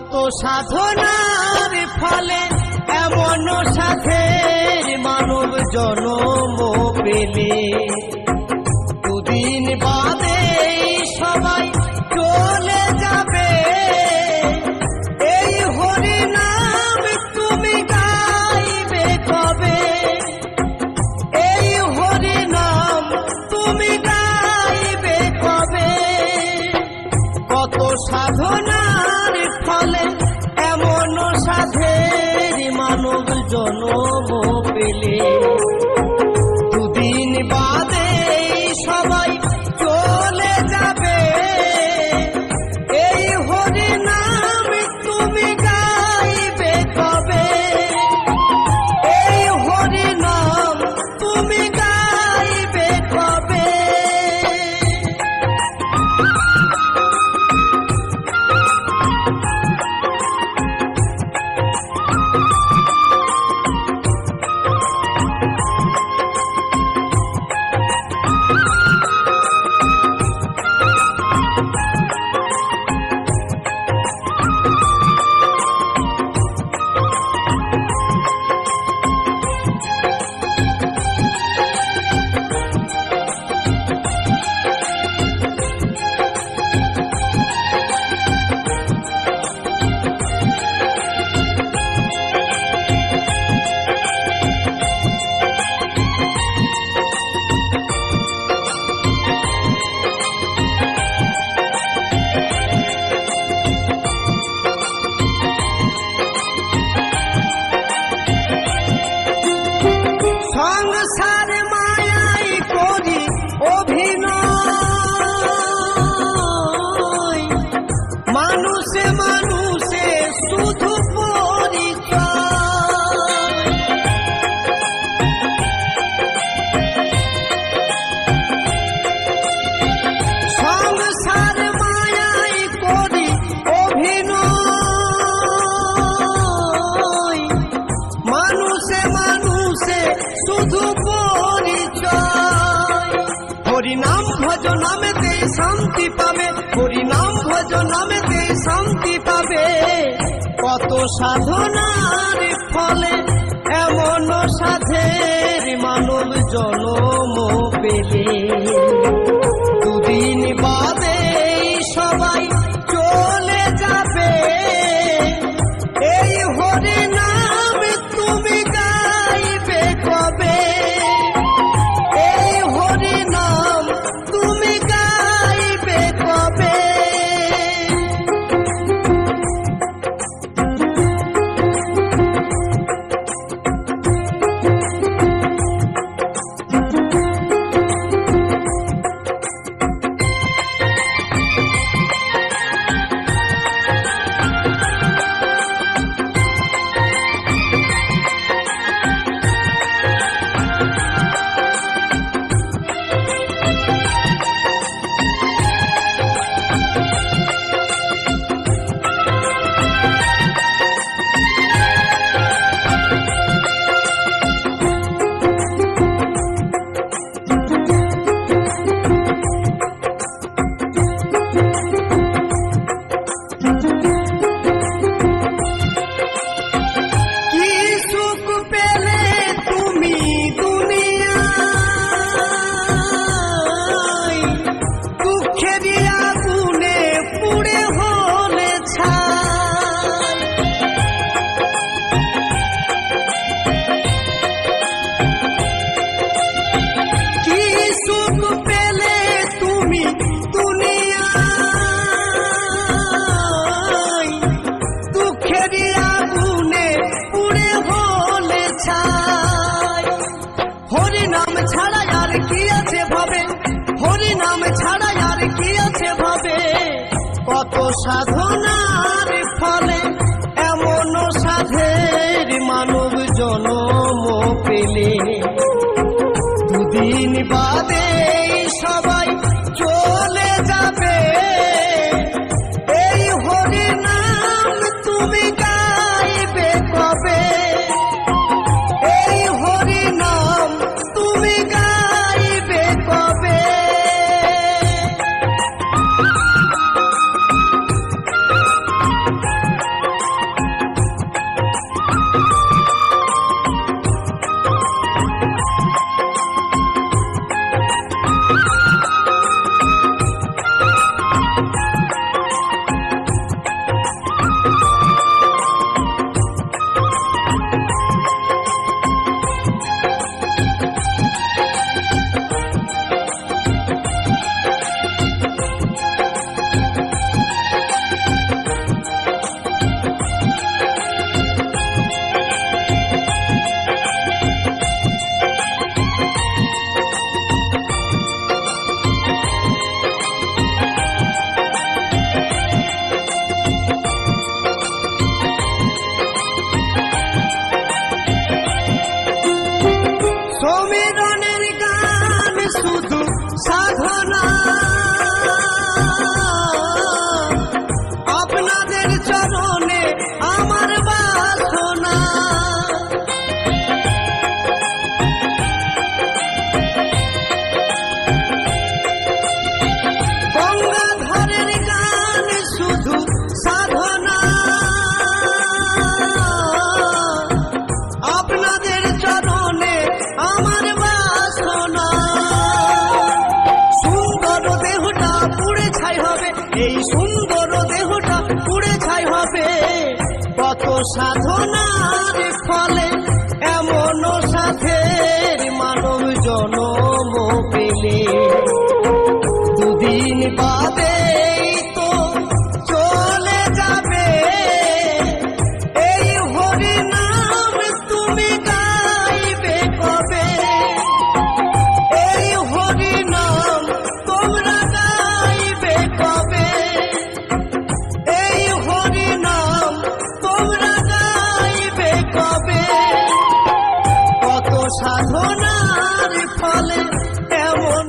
কত সাধনার ফলে এমন সাধের মানব জন্ম পেলে, দুদিন বাদে সবাই চলে যাবে। এই হরি নাম তুমি গাইবে কবে? এই হরি নাম তুমি গাইবে কবে? কত সাধনার ফলে এমন সাধের মানব জন্ম পেলে, দুদিন বাদে সবাই চলে যাবে। এই হরি নাম তুমি গাইবে কবে? এই হরি নাম তুমি গাইবে কবে? সংসার মায়াই করি অভিনয়, মানুষে মানুষে শুধু পরিচয়। সংসার মায়াই করি অভিনয়, মানুষে মানুষে শুধু পরিচয়। হরি নাম ভজ নামেতে শান্তি পাবে, হরি নাম ভজ নামেতে শান্তি পাবে। কত সাধনার ফলে এমন সাধের মানব জন্ম পেলে, দুদিন বাদে সবাই চলে যাবে। এই হরি নাম তুমি গাইবে কবে? এই হরি নাম তুমি গাইবে কবে? কত সাধনার ফলে এমন সাধের মানব জন্ম পেলে, দুদিন বাদে সবাই চলে যাবে। এই হরি নাম তুমি গাইবে কবে? এই হরি নাম তুমি গাইবে কবে? এই সুন্দর দেহটা পুড়ে ছাই হবে। কত সাধনার ফলে এমন সাথের মানব জনম পেলে, দুদিন বাদে তো চলে যাবে। এই হরি নাম তুমি গাইবে কবে? এই হরি নাম তোমরা গাইবে কবে? এই হরি নাম তোমরা গাইবে কবে? কত সাধনার ফলে